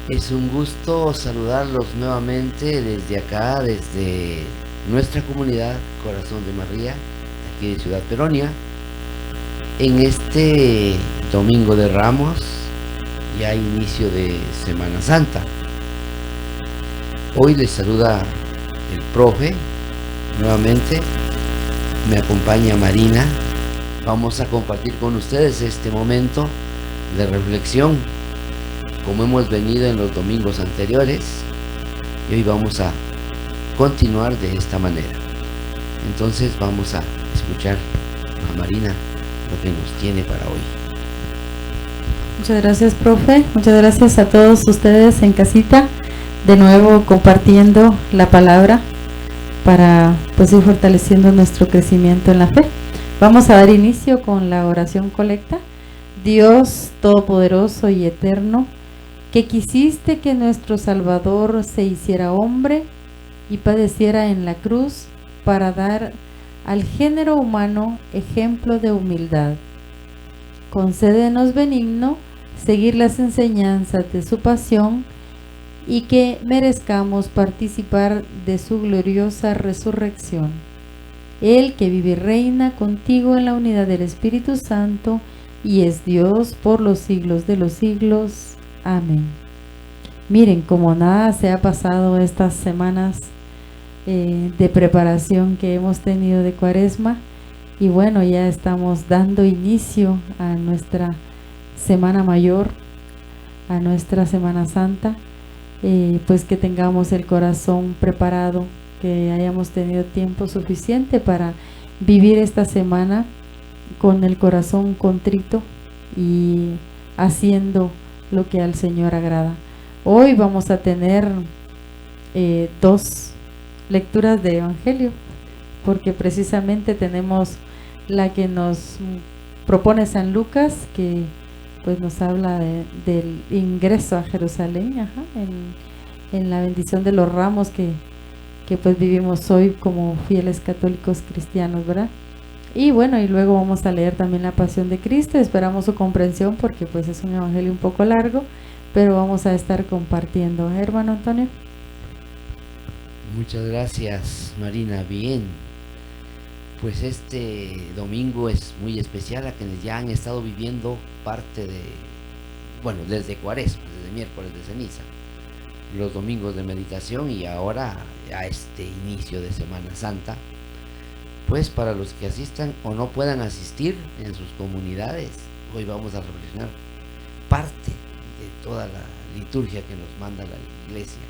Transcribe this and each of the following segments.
Es un gusto saludarlos nuevamente desde acá, desde nuestra comunidad Corazón de María, aquí de Ciudad Peronia, en este Domingo de Ramos, ya inicio de Semana Santa. Hoy les saluda el profe, nuevamente me acompaña Marina. Vamos a compartir con ustedes este momento de reflexión, como hemos venido en los domingos anteriores, y hoy vamos a continuar de esta manera. Entonces vamos a escuchar a Marina lo que nos tiene para hoy. Muchas gracias, profe. Muchas gracias a todos ustedes en casita, de nuevo compartiendo la palabra para pues ir fortaleciendo nuestro crecimiento en la fe. Vamos a dar inicio con la oración colecta. Dios todopoderoso y eterno, que quisiste que nuestro Salvador se hiciera hombre y padeciera en la cruz para dar al género humano ejemplo de humildad. Concédenos, benigno, seguir las enseñanzas de su pasión y que merezcamos participar de su gloriosa resurrección. Él que vive y reina contigo en la unidad del Espíritu Santo y es Dios por los siglos de los siglos. Amén. Miren, como nada se ha pasado estas semanas de preparación que hemos tenido de Cuaresma, y bueno, ya estamos dando inicio a nuestra Semana Mayor, a nuestra Semana Santa. Pues que tengamos el corazón preparado, que hayamos tenido tiempo suficiente para vivir esta semana con el corazón contrito y haciendo lo que al Señor agrada. Hoy vamos a tener dos lecturas de Evangelio, porque precisamente tenemos la que nos propone San Lucas, que pues nos habla del ingreso a Jerusalén, en la bendición de los ramos que pues vivimos hoy como fieles católicos cristianos, ¿verdad? Y bueno, y luego vamos a leer también la Pasión de Cristo. Esperamos su comprensión porque pues es un evangelio un poco largo, pero vamos a estar compartiendo. Hermano Antonio. Muchas gracias, Marina. Bien, pues este domingo es muy especial a quienes ya han estado viviendo parte de, bueno, desde Cuaresma, desde miércoles de ceniza, los domingos de meditación y ahora a este inicio de Semana Santa. Pues para los que asistan o no puedan asistir en sus comunidades, hoy vamos a reflexionar parte de toda la liturgia que nos manda la Iglesia.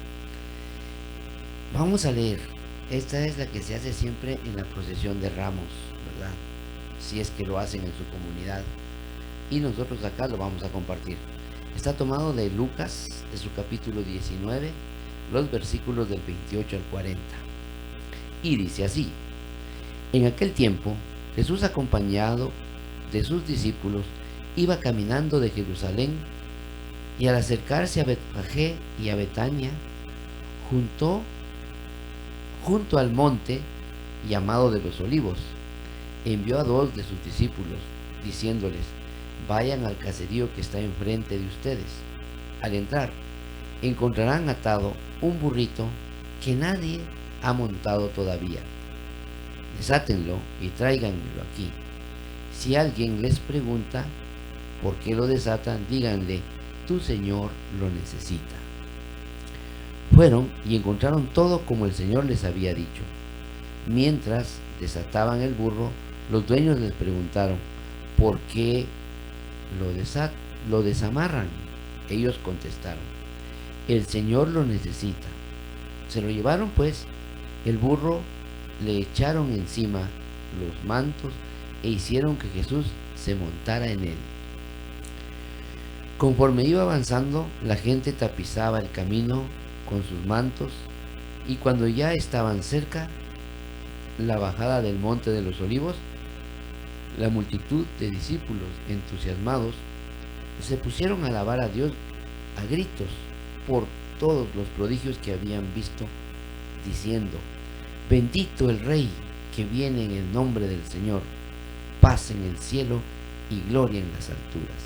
Vamos a leer, esta es la que se hace siempre en la procesión de Ramos, ¿verdad? Si es que lo hacen en su comunidad, y nosotros acá lo vamos a compartir. Está tomado de Lucas, de su capítulo 19, los versículos del 28 al 40, y dice así: En aquel tiempo, Jesús, acompañado de sus discípulos, iba caminando de Jerusalén, y al acercarse a Betfagé y a Betania, junto al monte llamado de los Olivos, envió a 2 de sus discípulos, diciéndoles: Vayan al caserío que está enfrente de ustedes. Al entrar, encontrarán atado un burrito que nadie ha montado todavía. Desátenlo y tráiganmelo aquí. Si alguien les pregunta por qué lo desatan, díganle: tu Señor lo necesita. Fueron y encontraron todo como el Señor les había dicho. Mientras desataban el burro, los dueños les preguntaron: ¿por qué lo desamarran? Ellos contestaron: el Señor lo necesita. Se lo llevaron pues el burro, le echaron encima los mantos e hicieron que Jesús se montara en él. Conforme iba avanzando, la gente tapizaba el camino con sus mantos, y cuando ya estaban cerca la bajada del monte de los Olivos, la multitud de discípulos entusiasmados se pusieron a alabar a Dios a gritos por todos los prodigios que habían visto, diciendo: bendito el Rey que viene en el nombre del Señor, paz en el cielo y gloria en las alturas.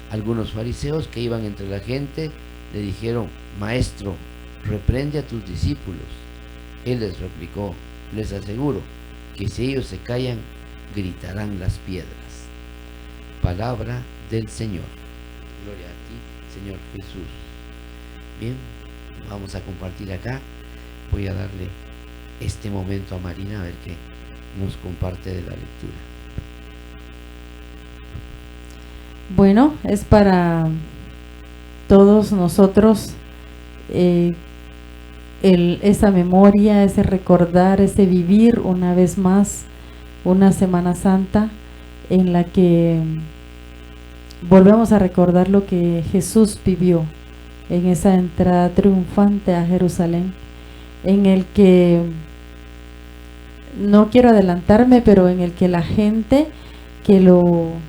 Algunos fariseos que iban entre la gente Le dijeron: Maestro, reprende a tus discípulos. Él les replicó: les aseguro que si ellos se callan, gritarán las piedras. Palabra del Señor. Gloria a ti, Señor Jesús. Bien, vamos a compartir acá. Voy a darle este momento a Marina a ver qué nos comparte de la lectura. Bueno, es para todos nosotros esa memoria, ese recordar, ese vivir una vez más una Semana Santa en la que volvemos a recordar lo que Jesús vivió en esa entrada triunfante a Jerusalén, en el que, no quiero adelantarme, pero en el que la gente que lo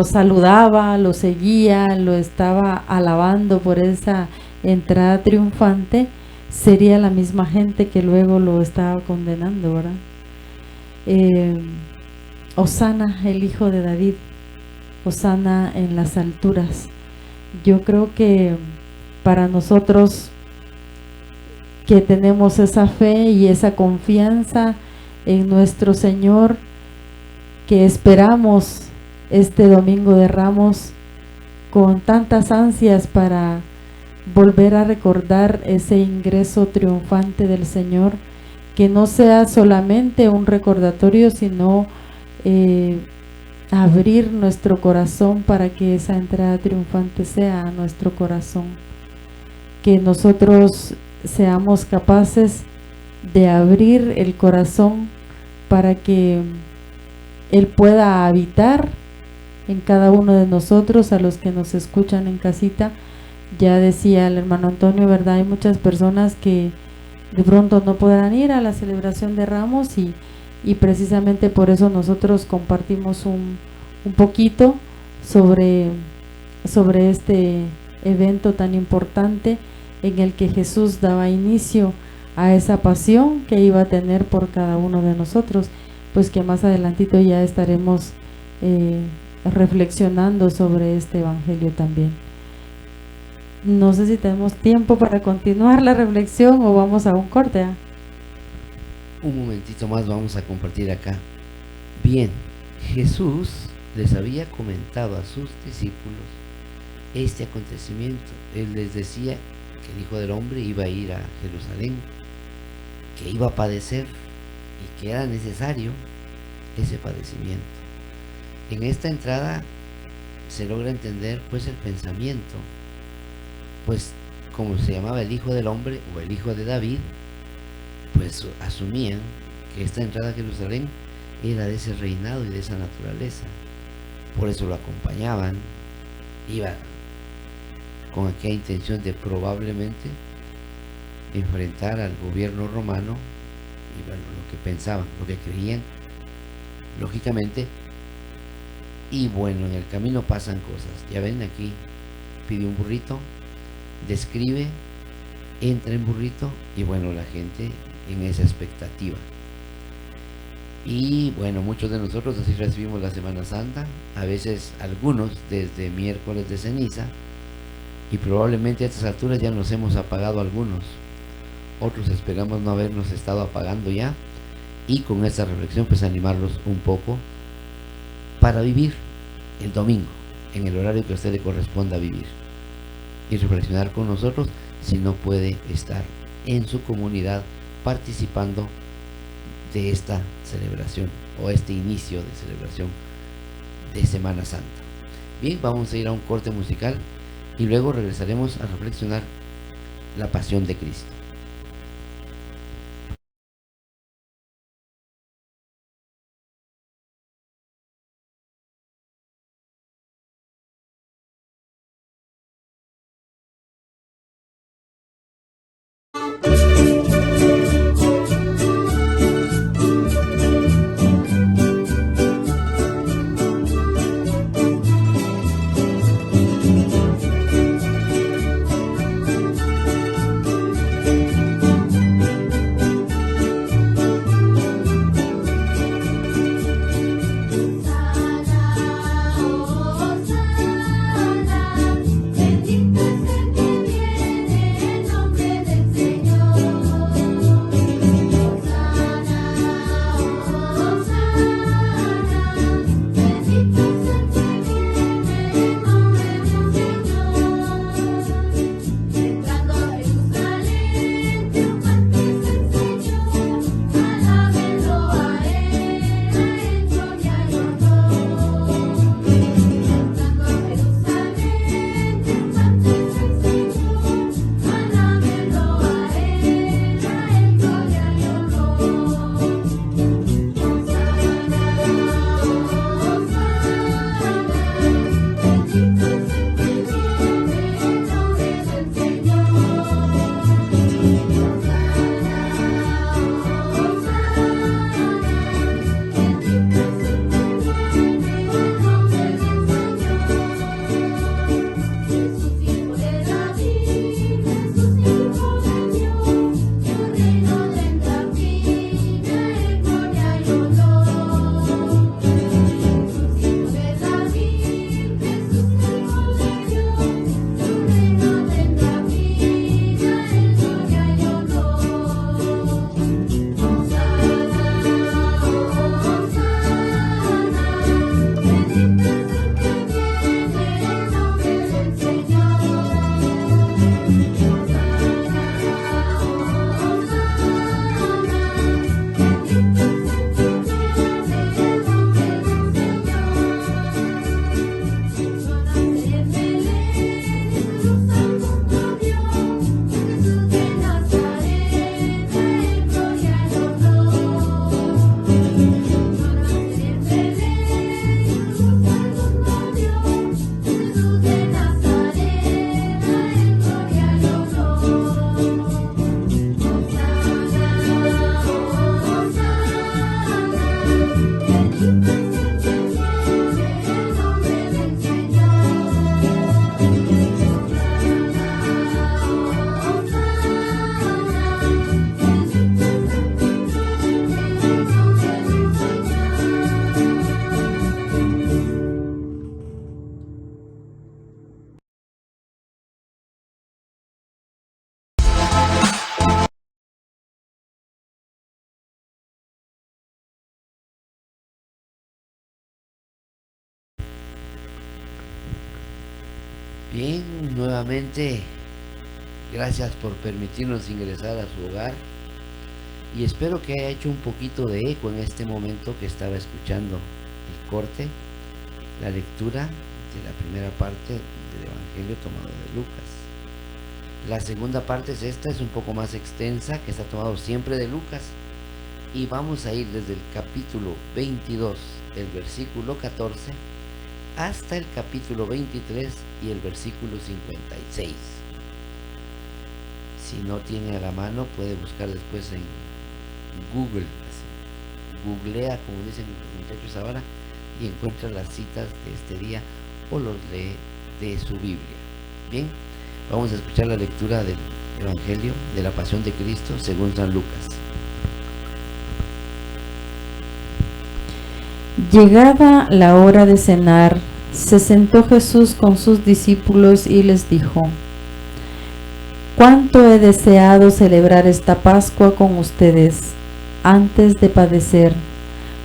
saludaba, lo seguía, lo estaba alabando por esa entrada triunfante, sería la misma gente que luego lo estaba condenando, ¿verdad? Hosana, el hijo de David, Hosana en las alturas. Yo creo que para nosotros que tenemos esa fe y esa confianza en nuestro Señor, que esperamos este Domingo de Ramos con tantas ansias para volver a recordar ese ingreso triunfante del Señor, que no sea solamente un recordatorio, sino abrir nuestro corazón para que esa entrada triunfante sea a nuestro corazón, que nosotros seamos capaces de abrir el corazón para que Él pueda habitar en cada uno de nosotros. A los que nos escuchan en casita, ya decía el hermano Antonio, ¿verdad? Hay muchas personas que de pronto no podrán ir a la celebración de Ramos y precisamente por eso nosotros compartimos un poquito sobre este evento tan importante en el que Jesús daba inicio a esa pasión que iba a tener por cada uno de nosotros, pues que más adelantito ya estaremos reflexionando sobre este evangelio también. No sé si tenemos tiempo para continuar la reflexión o vamos a un corte. Un momentito más vamos a compartir acá. Bien, Jesús les había comentado a sus discípulos este acontecimiento. Él les decía que el Hijo del Hombre iba a ir a Jerusalén, que iba a padecer y que era necesario ese padecimiento. En esta entrada se logra entender pues el pensamiento, pues como se llamaba el Hijo del Hombre o el Hijo de David, pues asumían que esta entrada a Jerusalén era de ese reinado y de esa naturaleza. Por eso lo acompañaban, iba con aquella intención de probablemente enfrentar al gobierno romano y bueno, lo que pensaban, lo que creían, lógicamente. Y bueno, en el camino pasan cosas. Ya ven, aquí pide un burrito, describe, entra en burrito y bueno, la gente en esa expectativa. Y bueno, muchos de nosotros así recibimos la Semana Santa, a veces algunos desde miércoles de ceniza, y probablemente a estas alturas ya nos hemos apagado algunos, otros esperamos no habernos estado apagando ya, y con esta reflexión pues animarlos un poco para vivir el domingo en el horario que a usted le corresponda vivir y reflexionar con nosotros si no puede estar en su comunidad participando de esta celebración o este inicio de celebración de Semana Santa. Bien, vamos a ir a un corte musical y luego regresaremos a reflexionar la pasión de Cristo. Bien, nuevamente, gracias por permitirnos ingresar a su hogar y espero que haya hecho un poquito de eco en este momento que estaba escuchando el corte, la lectura de la primera parte del Evangelio tomado de Lucas. La segunda parte es esta, es un poco más extensa, que está tomado siempre de Lucas, y vamos a ir desde el capítulo 22, el versículo 14, hasta el capítulo 23 y el versículo 56. Si no tiene a la mano, puede buscar después en Google, googlea, como dicen los muchachos ahora, y encuentra las citas de este día o los lee de su Biblia. Bien, vamos a escuchar la lectura del Evangelio de la Pasión de Cristo según San Lucas. Llegada la hora de cenar, se sentó Jesús con sus discípulos y les dijo: «Cuánto he deseado celebrar esta Pascua con ustedes antes de padecer,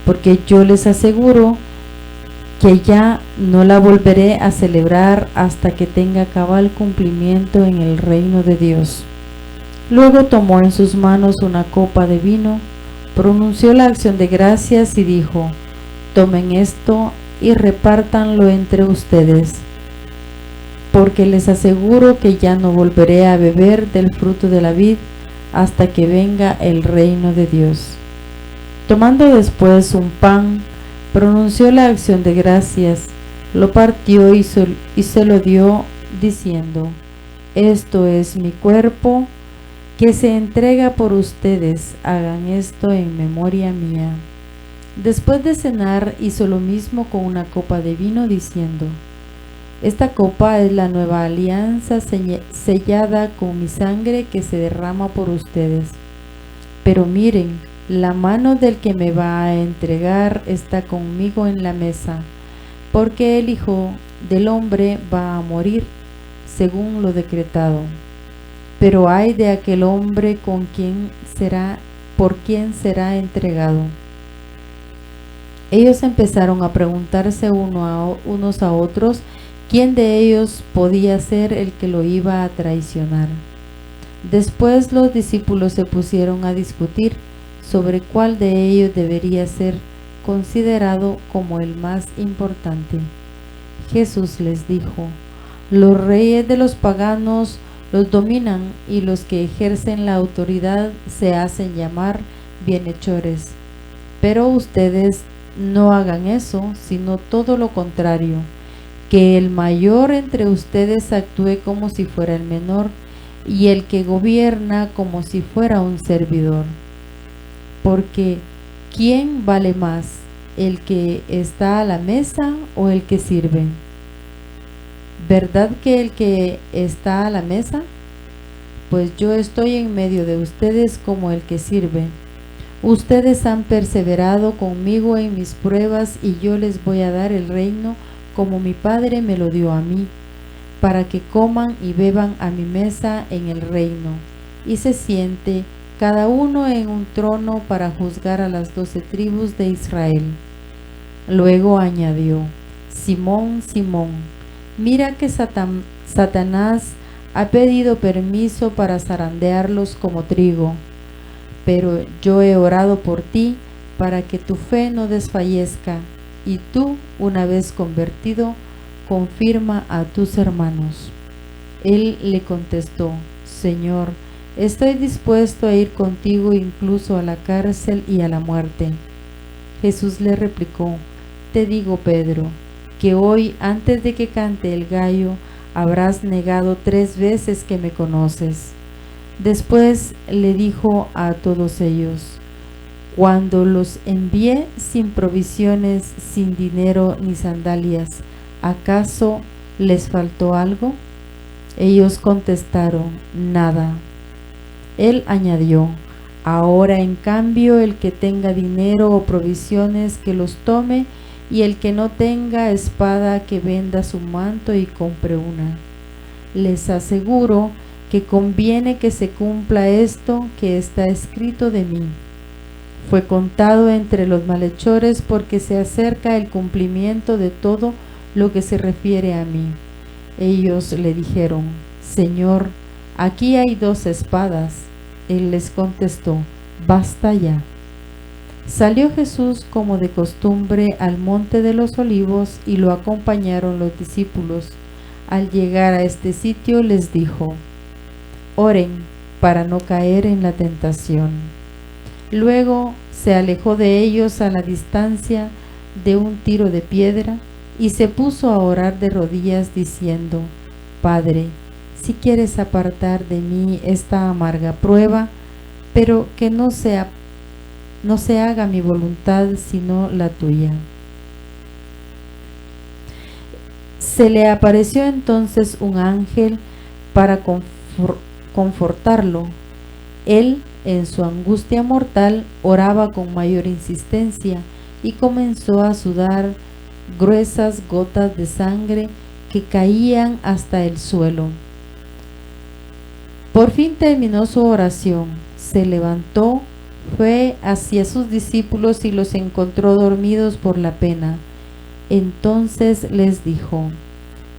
porque yo les aseguro que ya no la volveré a celebrar hasta que tenga cabal cumplimiento en el reino de Dios». Luego tomó en sus manos una copa de vino, pronunció la acción de gracias y dijo: «Tomen esto y repártanlo entre ustedes, porque les aseguro que ya no volveré a beber del fruto de la vid hasta que venga el reino de Dios». Tomando después un pan, pronunció la acción de gracias, lo partió y se lo dio, diciendo: «Esto es mi cuerpo, que se entrega por ustedes, hagan esto en memoria mía». Después de cenar hizo lo mismo con una copa de vino, diciendo: «Esta copa es la nueva alianza sellada con mi sangre que se derrama por ustedes. Pero miren, la mano del que me va a entregar está conmigo en la mesa, porque el Hijo del Hombre va a morir, según lo decretado. Pero ay de aquel hombre por quien será entregado». Ellos empezaron a preguntarse unos a otros quién de ellos podía ser el que lo iba a traicionar. Después los discípulos se pusieron a discutir sobre cuál de ellos debería ser considerado como el más importante. Jesús les dijo: «Los reyes de los paganos los dominan y los que ejercen la autoridad se hacen llamar bienhechores. Pero ustedes no hagan eso, sino todo lo contrario, que el mayor entre ustedes actúe como si fuera el menor y el que gobierna como si fuera un servidor. Porque ¿quién vale más, el que está a la mesa o el que sirve? ¿Verdad que el que está a la mesa? Pues yo estoy en medio de ustedes como el que sirve. Ustedes han perseverado conmigo en mis pruebas y yo les voy a dar el reino como mi Padre me lo dio a mí, para que coman y beban a mi mesa en el reino, y se siente cada uno en un trono para juzgar a las 12 tribus de Israel». Luego añadió: «Simón, Simón, mira que Satanás ha pedido permiso para zarandearlos como trigo, pero yo he orado por ti para que tu fe no desfallezca, y tú, una vez convertido, confirma a tus hermanos». Él le contestó: «Señor, estoy dispuesto a ir contigo incluso a la cárcel y a la muerte». Jesús le replicó: «Te digo, Pedro, que hoy, antes de que cante el gallo, habrás negado 3 veces que me conoces». Después le dijo a todos ellos: cuando los envié sin provisiones, sin dinero ni sandalias, ¿acaso les faltó algo? Ellos contestaron, nada. Él añadió, ahora en cambio el que tenga dinero o provisiones que los tome, y el que no tenga espada que venda su manto y compre una. Les aseguro que conviene que se cumpla esto que está escrito de mí. Fue contado entre los malhechores porque se acerca el cumplimiento de todo lo que se refiere a mí. Ellos le dijeron, Señor, aquí hay 2 espadas. Él les contestó, basta ya. Salió Jesús como de costumbre al monte de los olivos y lo acompañaron los discípulos. Al llegar a este sitio les dijo, oren para no caer en la tentación. Luego se alejó de ellos a la distancia de un tiro de piedra y se puso a orar de rodillas diciendo, Padre, si quieres apartar de mí esta amarga prueba, pero que no se haga mi voluntad sino la tuya. Se le apareció entonces un ángel para confortarlo. Él, en su angustia mortal, oraba con mayor insistencia y comenzó a sudar gruesas gotas de sangre que caían hasta el suelo. Por fin terminó su oración, se levantó, fue hacia sus discípulos y los encontró dormidos por la pena. Entonces les dijo,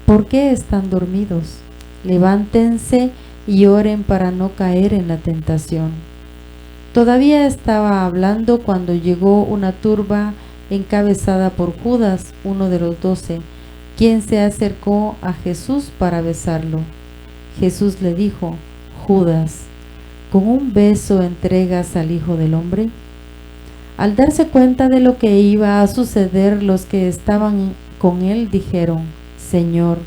¿por qué están dormidos? Levántense y oren para no caer en la tentación. Todavía estaba hablando cuando llegó una turba encabezada por Judas, uno de los 12, quien se acercó a Jesús para besarlo. Jesús le dijo, Judas, ¿con un beso entregas al Hijo del Hombre? Al darse cuenta de lo que iba a suceder, los que estaban con él dijeron, Señor,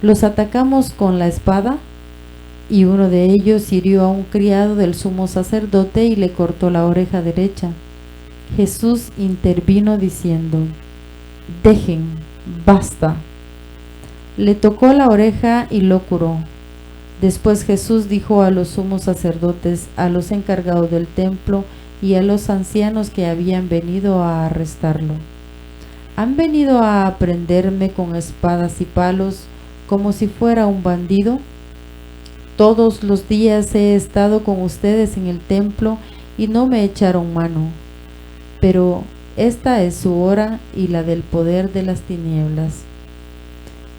¿los atacamos con la espada? Y uno de ellos hirió a un criado del sumo sacerdote y le cortó la oreja derecha. Jesús intervino diciendo, dejen, basta. Le tocó la oreja y lo curó. Después Jesús dijo a los sumos sacerdotes, a los encargados del templo y a los ancianos que habían venido a arrestarlo, ¿han venido a prenderme con espadas y palos como si fuera un bandido? Todos los días he estado con ustedes en el templo y no me echaron mano, pero esta es su hora y la del poder de las tinieblas.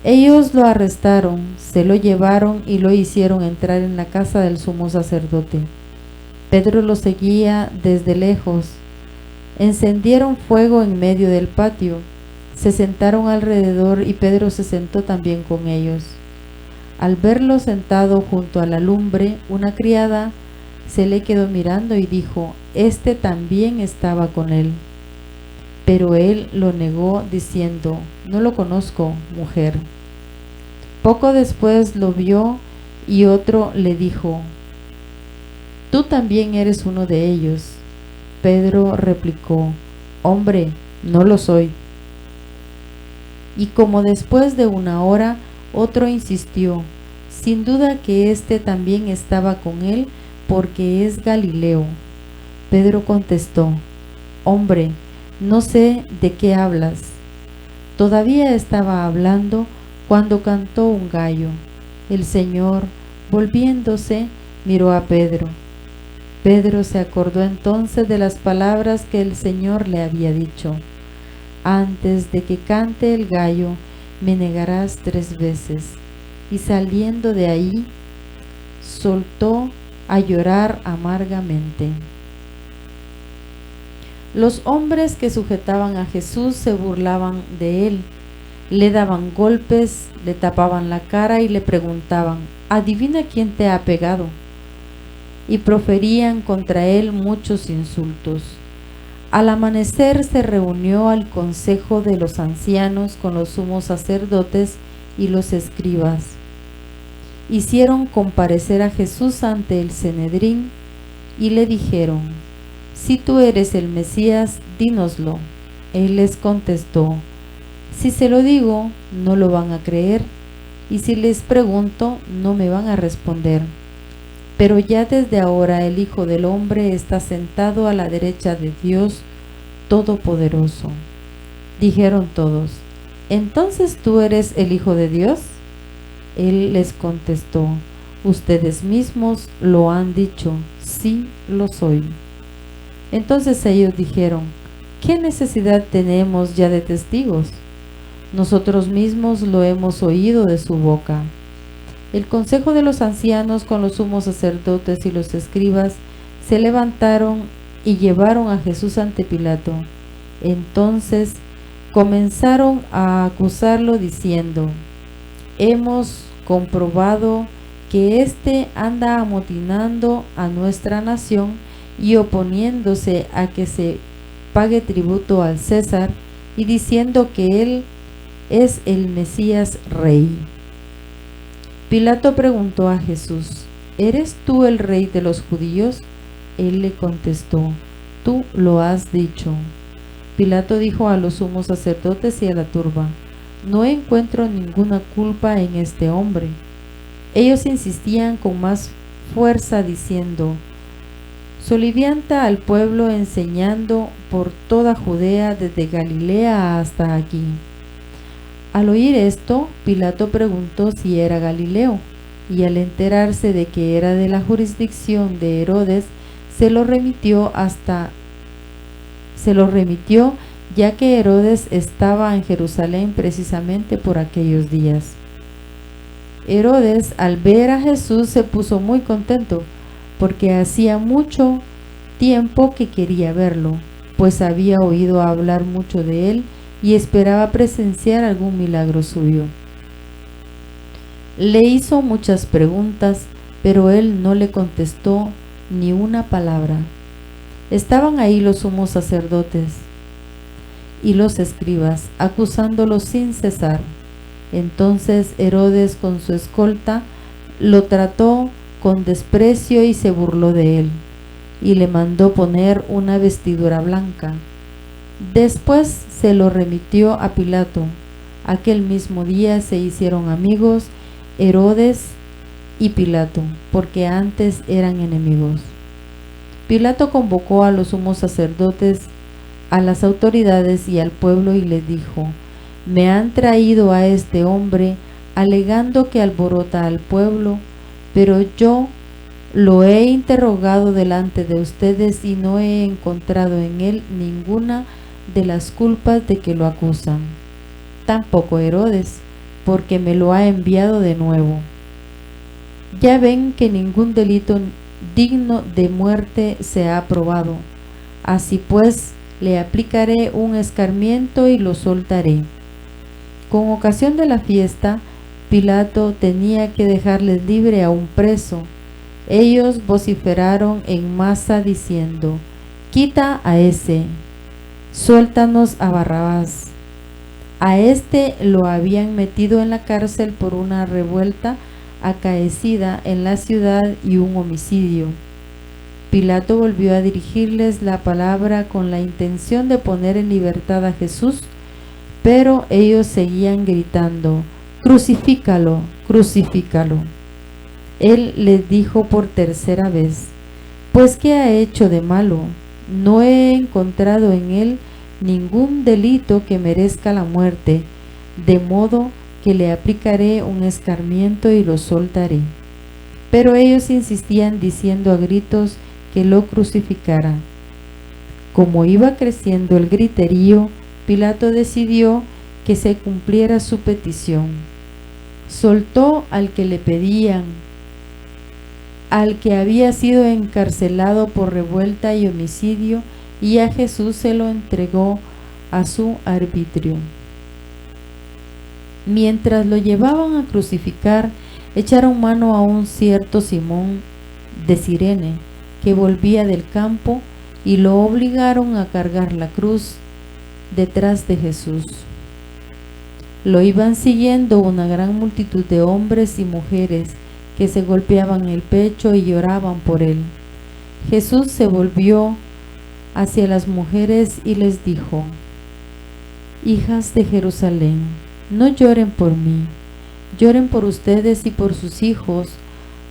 Ellos lo arrestaron, se lo llevaron y lo hicieron entrar en la casa del sumo sacerdote. Pedro lo seguía desde lejos. Encendieron fuego en medio del patio, se sentaron alrededor y Pedro se sentó también con ellos. Al verlo sentado junto a la lumbre, una criada se le quedó mirando y dijo, este también estaba con él. Pero él lo negó diciendo, no lo conozco, mujer. Poco después lo vio y otro le dijo, tú también eres uno de ellos. Pedro replicó, hombre, no lo soy. Y como después de una hora, otro insistió, sin duda que éste también estaba con él, porque es Galileo. Pedro contestó, hombre, no sé de qué hablas. Todavía estaba hablando cuando cantó un gallo. El Señor, volviéndose, miró a Pedro. Pedro se acordó entonces de las palabras que el Señor le había dicho, antes de que cante el gallo, me negarás 3 veces. Y saliendo de ahí, soltó a llorar amargamente. Los hombres que sujetaban a Jesús se burlaban de él, le daban golpes, le tapaban la cara y le preguntaban, adivina quién te ha pegado. Y proferían contra él muchos insultos. Al amanecer se reunió al consejo de los ancianos con los sumos sacerdotes y los escribas. Hicieron comparecer a Jesús ante el Sanedrín y le dijeron, si tú eres el Mesías, dínoslo. Él les contestó, si se lo digo, no lo van a creer, y si les pregunto, no me van a responder. Pero ya desde ahora el Hijo del Hombre está sentado a la derecha de Dios Todopoderoso. Dijeron todos, ¿entonces tú eres el Hijo de Dios? Él les contestó, ustedes mismos lo han dicho, sí lo soy. Entonces ellos dijeron, ¿qué necesidad tenemos ya de testigos? Nosotros mismos lo hemos oído de su boca. El consejo de los ancianos con los sumos sacerdotes y los escribas se levantaron y llevaron a Jesús ante Pilato. Entonces comenzaron a acusarlo diciendo, hemos comprobado que éste anda amotinando a nuestra nación y oponiéndose a que se pague tributo al César y diciendo que él es el Mesías Rey. Pilato preguntó a Jesús, ¿eres tú el Rey de los judíos? Él le contestó, tú lo has dicho. Pilato dijo a los sumos sacerdotes y a la turba, no encuentro ninguna culpa en este hombre. Ellos insistían con más fuerza diciendo, solivianta al pueblo enseñando por toda Judea desde Galilea hasta aquí. Al oír esto, Pilato preguntó si era Galileo, y al enterarse de que era de la jurisdicción de Herodes, se lo remitió ya que Herodes estaba en Jerusalén precisamente por aquellos días. Herodes, al ver a Jesús, se puso muy contento, porque hacía mucho tiempo que quería verlo, pues había oído hablar mucho de él y esperaba presenciar algún milagro suyo. Le hizo muchas preguntas, pero él no le contestó ni una palabra. Estaban ahí los sumos sacerdotes y los escribas, acusándolo sin cesar. Entonces Herodes con su escolta lo trató con desprecio y se burló de él, y le mandó poner una vestidura blanca. Después se lo remitió a Pilato. Aquel mismo día se hicieron amigos Herodes y Pilato, porque antes eran enemigos. Pilato convocó a los sumos sacerdotes, a las autoridades y al pueblo y les dijo, me han traído a este hombre alegando que alborota al pueblo, pero yo lo he interrogado delante de ustedes y no he encontrado en él ninguna de las culpas de que lo acusan. Tampoco Herodes, porque me lo ha enviado de nuevo. Ya ven que ningún delito digno de muerte se ha probado. Así pues, le aplicaré un escarmiento y lo soltaré. Con ocasión de la fiesta, Pilato tenía que dejarles libre a un preso. Ellos vociferaron en masa diciendo, quita a ese, suéltanos a Barrabás. A este lo habían metido en la cárcel por una revuelta acaecida en la ciudad y un homicidio. Pilato volvió a dirigirles la palabra con la intención de poner en libertad a Jesús, pero ellos seguían gritando, crucifícalo, crucifícalo. Él les dijo por tercera vez, pues ¿qué ha hecho de malo? No he encontrado en él ningún delito que merezca la muerte, de modo que le aplicaré un escarmiento y lo soltaré. Pero ellos insistían diciendo a gritos que lo crucificaran. Como iba creciendo el griterío, Pilato decidió que se cumpliera su petición. Soltó al que le pedían, al que había sido encarcelado por revuelta y homicidio, y a Jesús se lo entregó a su arbitrio. Mientras lo llevaban a crucificar, echaron mano a un cierto Simón de Cirene, que volvía del campo, y lo obligaron a cargar la cruz detrás de Jesús. Lo iban siguiendo una gran multitud de hombres y mujeres que se golpeaban el pecho y lloraban por él. Jesús se volvió hacia las mujeres y les dijo: Hijas de Jerusalén, no lloren por mí, lloren por ustedes y por sus hijos,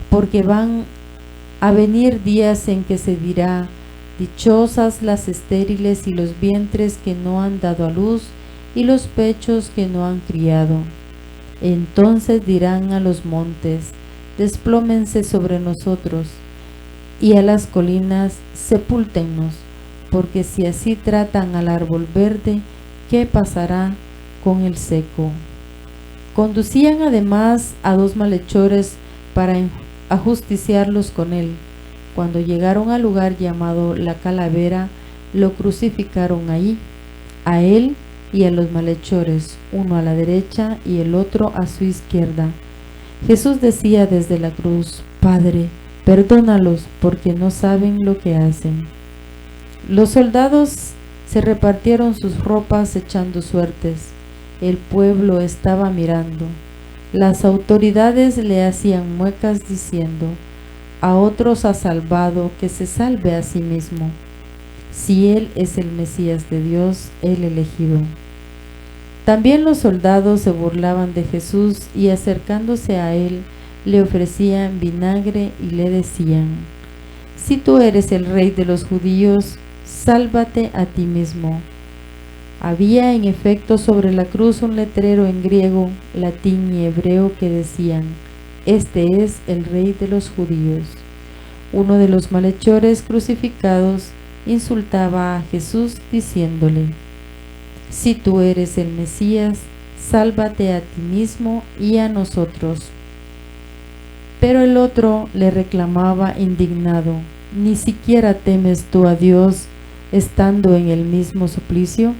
porque van a venir días en que se dirá: dichosas las estériles y los vientres que no han dado a luz y los pechos que no han criado. Entonces dirán a los montes: desplómense sobre nosotros, y a las colinas: sepúltennos, porque si así tratan al árbol verde, ¿qué pasará con el seco? Conducían además a 2 malhechores para ajusticiarlos con él. Cuando llegaron al lugar llamado La Calavera, lo crucificaron ahí, a él y a los malhechores, uno a la derecha y el otro a su izquierda. Jesús decía desde la cruz: Padre, perdónalos, porque no saben lo que hacen. Los soldados se repartieron sus ropas echando suertes. El pueblo estaba mirando. Las autoridades le hacían muecas diciendo: a otros ha salvado, que se salve a sí mismo, si él es el Mesías de Dios, el elegido. También los soldados se burlaban de Jesús y acercándose a él le ofrecían vinagre y le decían: si tú eres el rey de los judíos, sálvate a ti mismo. Había en efecto sobre la cruz un letrero en griego, latín y hebreo que decían: este es el rey de los judíos. Uno de los malhechores crucificados insultaba a Jesús diciéndole: si tú eres el Mesías, sálvate a ti mismo y a nosotros. Pero el otro le reclamaba indignado: ¿ni siquiera temes tú a Dios estando en el mismo suplicio?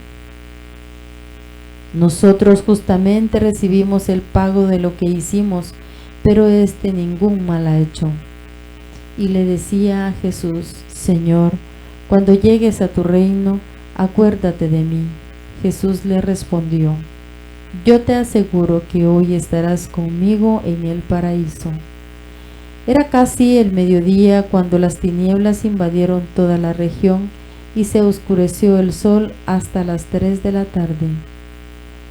Nosotros justamente recibimos el pago de lo que hicimos, pero éste ningún mal ha hecho. Y le decía a Jesús: Señor, cuando llegues a tu reino, acuérdate de mí. Jesús le respondió: yo te aseguro que hoy estarás conmigo en el paraíso. Era casi el mediodía cuando las tinieblas invadieron toda la región y se oscureció el sol hasta las 3 de la tarde.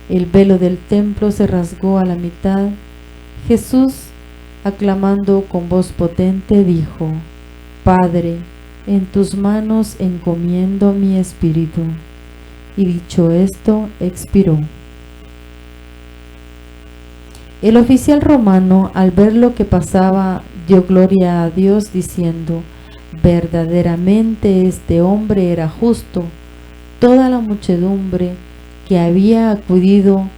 El velo del templo se rasgó a la mitad. Jesús, aclamando con voz potente, dijo: Padre, en tus manos encomiendo mi espíritu. Y dicho esto, expiró. El oficial romano, al ver lo que pasaba, dio gloria a Dios diciendo: verdaderamente este hombre era justo. Toda la muchedumbre que había acudido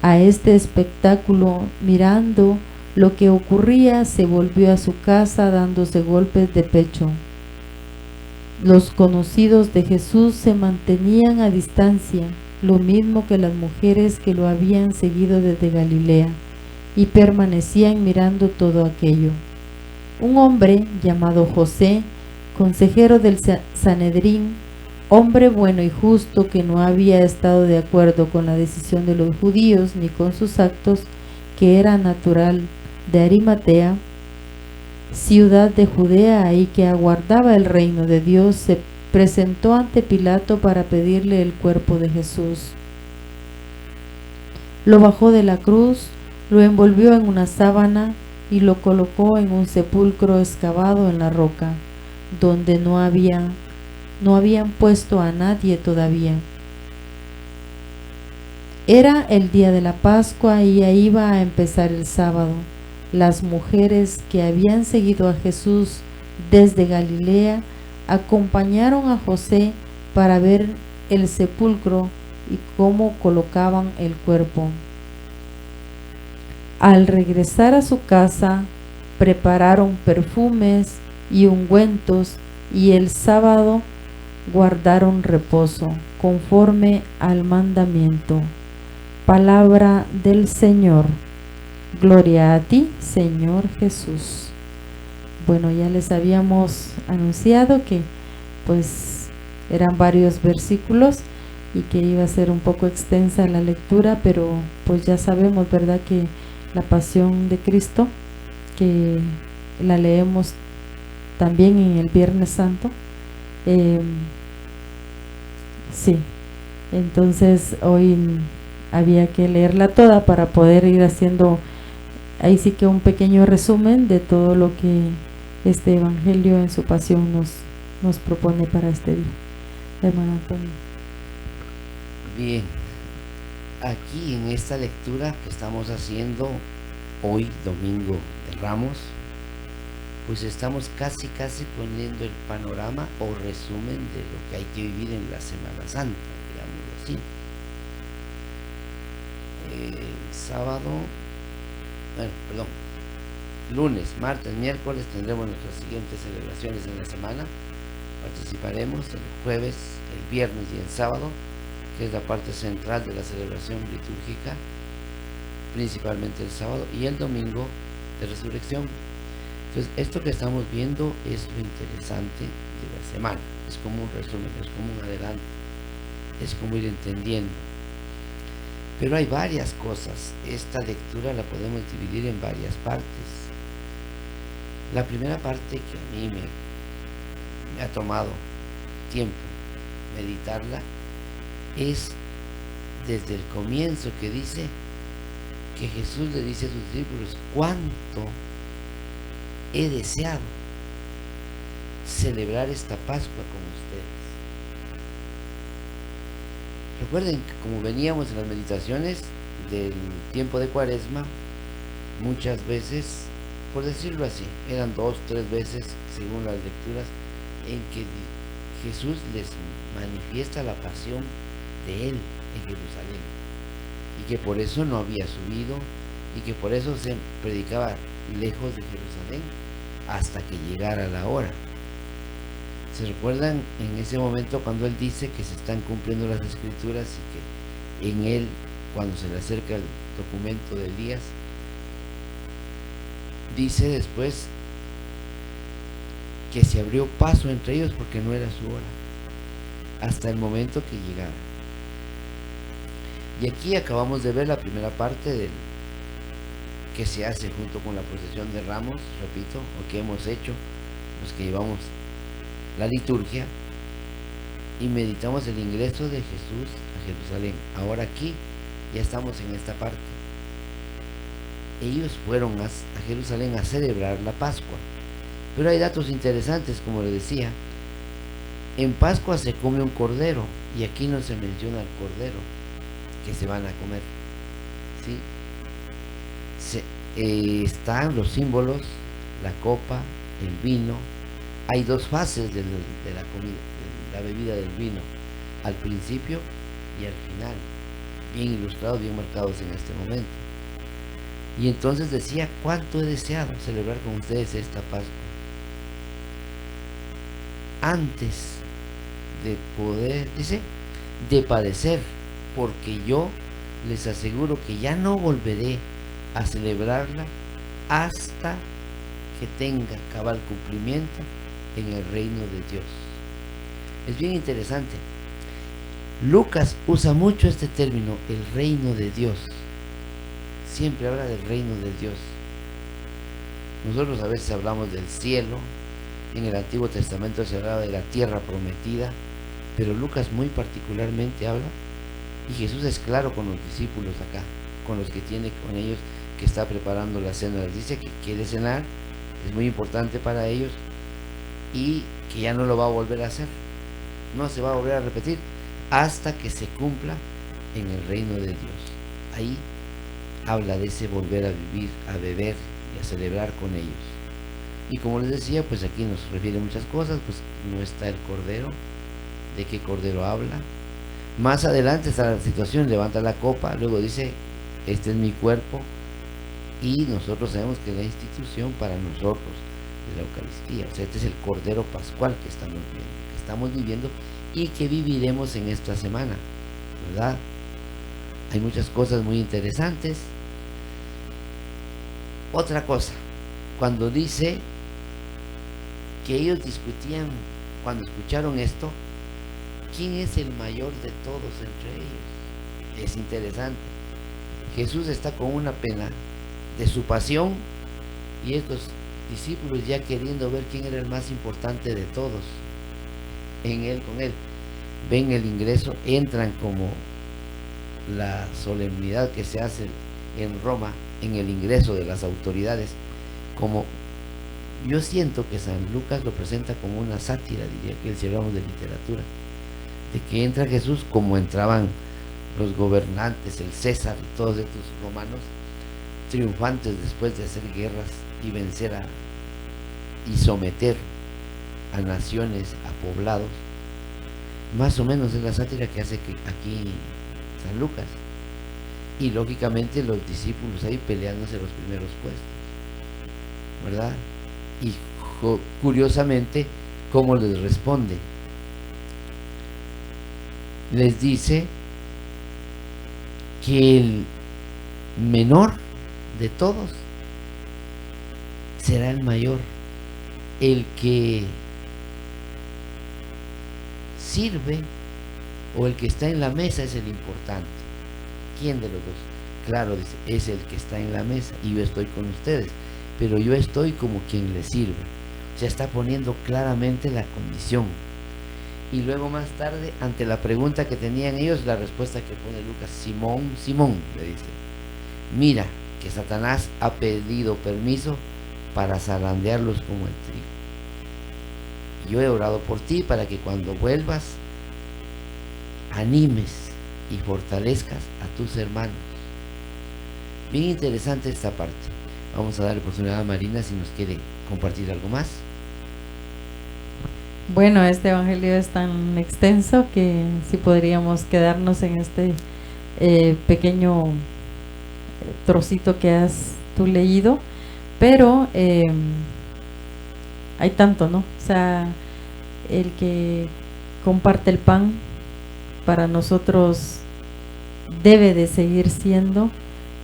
a este espectáculo, mirando lo que ocurría, se volvió a su casa dándose golpes de pecho. Los conocidos de Jesús se mantenían a distancia, lo mismo que las mujeres que lo habían seguido desde Galilea, y permanecían mirando todo aquello. Un hombre llamado José, consejero del Sanedrín, hombre bueno y justo, que no había estado de acuerdo con la decisión de los judíos ni con sus actos, que era natural de Arimatea, ciudad de Judea, y que aguardaba el reino de Dios, se presentó ante Pilato para pedirle el cuerpo de Jesús. Lo bajó de la cruz, lo envolvió en una sábana y lo colocó en un sepulcro excavado en la roca, donde no habían puesto a nadie todavía. Era el día de la Pascua y ahí iba a empezar el sábado. Las mujeres que habían seguido a Jesús desde Galilea acompañaron a José para ver el sepulcro y cómo colocaban el cuerpo. Al regresar a su casa, prepararon perfumes y ungüentos, y el sábado guardaron reposo, conforme al mandamiento. Palabra del Señor. Gloria a ti, Señor Jesús. Bueno, ya les habíamos anunciado que pues eran varios versículos y que iba a ser un poco extensa la lectura, pero pues ya sabemos, ¿verdad?, que la pasión de Cristo, que la leemos también en el Viernes Santo, Sí, entonces hoy había que leerla toda para poder ir haciendo ahí sí que un pequeño resumen de todo lo que este evangelio en su pasión nos propone para este día. Hermano Antonio. Bien, aquí en esta lectura que estamos haciendo hoy, domingo de Ramos, pues estamos casi poniendo el panorama o resumen de lo que hay que vivir en la Semana Santa, digámoslo así. Lunes, martes, miércoles tendremos nuestras siguientes celebraciones en la semana. Participaremos el jueves, el viernes y el sábado, que es la parte central de la celebración litúrgica, principalmente el sábado, y el domingo de resurrección. Entonces, esto que estamos viendo es lo interesante de la semana. Es como un resumen, es como un adelanto, es como ir entendiendo. Pero hay varias cosas. Esta lectura la podemos dividir en varias partes. La primera parte, que a mí me ha tomado tiempo meditarla, es desde el comienzo, que dice que Jesús le dice a sus discípulos: cuánto he deseado celebrar esta Pascua con ustedes. Recuerden que como veníamos en las meditaciones del tiempo de Cuaresma, muchas veces, por decirlo así, eran 2, 3 veces, según las lecturas, en que Jesús les manifiesta la pasión de Él en Jerusalén, y que por eso no había subido, y que por eso se predicaba lejos de Jerusalén hasta que llegara la hora. ¿Se recuerdan en ese momento cuando Él dice que se están cumpliendo las Escrituras y que en Él, cuando se le acerca el documento de Elías, dice después que se abrió paso entre ellos porque no era su hora, hasta el momento que llegara? Y aquí acabamos de ver la primera parte del que se hace junto con la procesión de Ramos, repito, o que hemos hecho los que llevamos la liturgia, y meditamos el ingreso de Jesús a Jerusalén. Ahora aquí ya estamos en esta parte. Ellos fueron a Jerusalén a celebrar la Pascua, pero hay datos interesantes, como les decía. En Pascua se come un cordero, y aquí no se menciona el cordero que se van a comer, ¿sí? Están los símbolos, la copa, el vino. Hay dos fases de la comida, de la bebida del vino, al principio y al final, bien ilustrados, bien marcados en este momento. Y entonces decía: cuánto he deseado celebrar con ustedes esta Pascua, antes de poder, dice, de padecer, porque yo les aseguro que ya no volveré a celebrarla hasta que tenga cabal cumplimiento en el reino de Dios. Es bien interesante. Lucas usa mucho este término, el reino de Dios. Siempre habla del reino de Dios. Nosotros a veces hablamos del cielo. En el Antiguo Testamento se hablaba de la tierra prometida, pero Lucas muy particularmente habla, y Jesús es claro con los discípulos acá, con los que tiene con ellos, que está preparando la cena. Les dice que quiere cenar, es muy importante para ellos, y que ya no lo va a volver a hacer, no se va a volver a repetir hasta que se cumpla en el reino de Dios. Ahí habla de ese volver a vivir, a beber y a celebrar con ellos. Y como les decía, pues aquí nos refiere muchas cosas. Pues no está el cordero. ¿De qué cordero habla? Más adelante está la situación, levanta la copa, luego dice: este es mi cuerpo. Y nosotros sabemos que es la institución para nosotros de la Eucaristía. O sea, este es el cordero pascual que estamos viviendo y que viviremos en esta semana, ¿verdad? Hay muchas cosas muy interesantes. Otra cosa, cuando dice que ellos discutían, cuando escucharon esto, ¿quién es el mayor de todos entre ellos? Es interesante. Jesús está con una pena de su pasión, y estos discípulos ya queriendo ver quién era el más importante de todos, en él, con él. ven el ingreso, entran como la solemnidad que se hace en Roma en el ingreso de las autoridades, como yo siento que San Lucas lo presenta como una sátira, diría que si hablamos de literatura, de que entra Jesús como entraban los gobernantes, el César y todos estos romanos, triunfantes después de hacer guerras y vencer y someter a naciones, a poblados. Más o menos es la sátira que hace que aquí San Lucas, y lógicamente los discípulos ahí peleándose los primeros puestos, ¿verdad? Y curiosamente, ¿cómo les responde? Les dice que el menor de todos será el mayor, el que sirve o el que está en la mesa es el importante. ¿Quién de los dos? Claro, dice, es el que está en la mesa y yo estoy con ustedes, pero yo estoy como quien le sirve. O sea, está poniendo claramente la condición. Y luego más tarde, ante la pregunta que tenían ellos, la respuesta que pone Lucas: Simón, Simón, le dice, mira que Satanás ha pedido permiso para zarandearlos como el trigo. Yo he orado por ti para que cuando vuelvas animes y fortalezcas a tus hermanos. Bien interesante esta parte. Vamos a dar oportunidad a Marina si nos quiere compartir algo más. Bueno, este evangelio es tan extenso que sí podríamos quedarnos en este pequeño trocito que has tú leído, pero hay tanto, ¿no? O sea, el que comparte el pan para nosotros debe de seguir siendo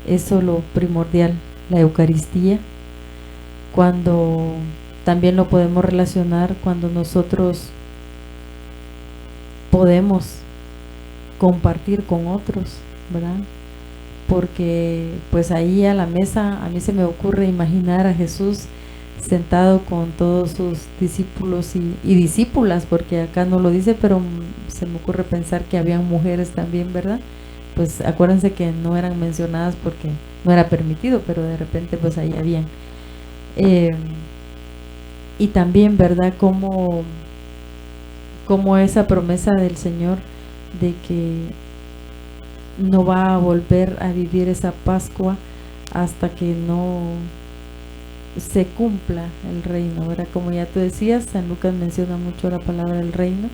eso lo primordial, la Eucaristía, cuando también lo podemos relacionar cuando nosotros podemos compartir con otros, ¿verdad? Porque pues ahí a la mesa a mí se me ocurre imaginar a Jesús sentado con todos sus discípulos y discípulas, porque acá no lo dice, pero se me ocurre pensar que habían mujeres también, ¿verdad? Pues acuérdense que no eran mencionadas porque no era permitido, pero de repente pues ahí habían. Y también, ¿verdad? Como esa promesa del Señor de que no va a volver a vivir esa Pascua hasta que no se cumpla el reino, ¿verdad? Como ya tú decías, San Lucas menciona mucho la palabra del reino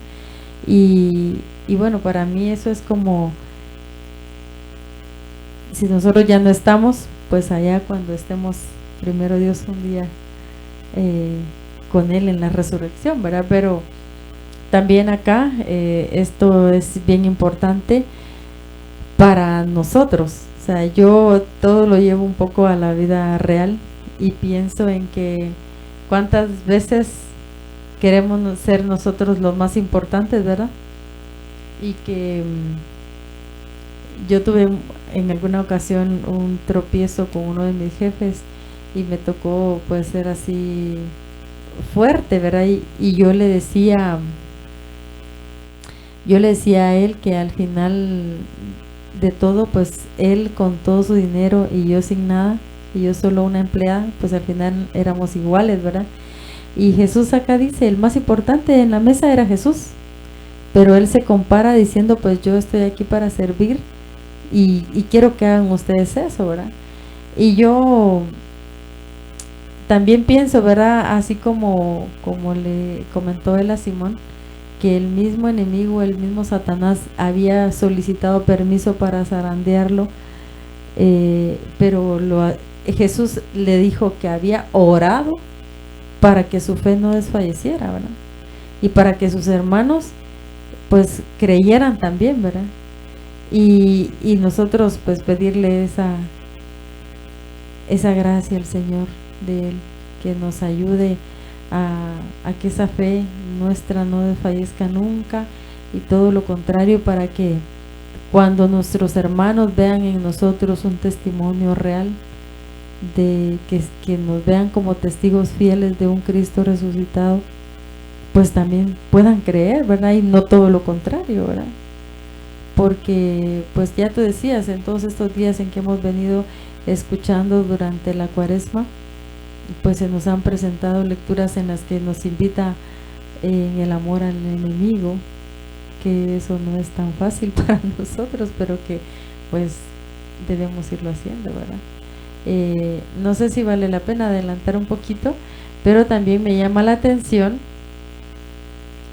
y bueno, para mí eso es como si nosotros ya no estamos, pues allá cuando estemos, primero Dios, un día con Él en la resurrección, ¿verdad? Pero también acá esto es bien importante para nosotros. O sea, yo todo lo llevo un poco a la vida real y pienso en que cuántas veces queremos ser nosotros los más importantes, ¿verdad? Y que yo tuve en alguna ocasión un tropiezo con uno de mis jefes y me tocó pues ser así fuerte, ¿verdad? Y yo le decía a él que al final de todo, pues él con todo su dinero y yo sin nada, y yo solo una empleada, pues al final éramos iguales, ¿verdad? Y Jesús acá dice, el más importante en la mesa era Jesús, pero él se compara diciendo, pues yo estoy aquí para servir y quiero que hagan ustedes eso, ¿verdad? Y yo también pienso, ¿verdad? Así como le comentó él a Simón, que el mismo enemigo, el mismo Satanás había solicitado permiso para zarandearlo, pero Jesús le dijo que había orado para que su fe no desfalleciera, ¿verdad? Y para que sus hermanos pues creyeran también, ¿verdad? Y nosotros pues pedirle esa gracia al Señor de Él, que nos ayude a que esa fe nuestra no desfallezca nunca, y todo lo contrario, para que cuando nuestros hermanos vean en nosotros un testimonio real, de que nos vean como testigos fieles de un Cristo resucitado, pues también puedan creer, ¿verdad? Y no todo lo contrario, ¿verdad? Porque pues ya tú decías, en todos estos días en que hemos venido escuchando durante la Cuaresma, pues se nos han presentado lecturas en las que nos invita en el amor al enemigo, que eso no es tan fácil para nosotros, pero que pues debemos irlo haciendo, ¿verdad? No sé si vale la pena adelantar un poquito, pero también me llama la atención,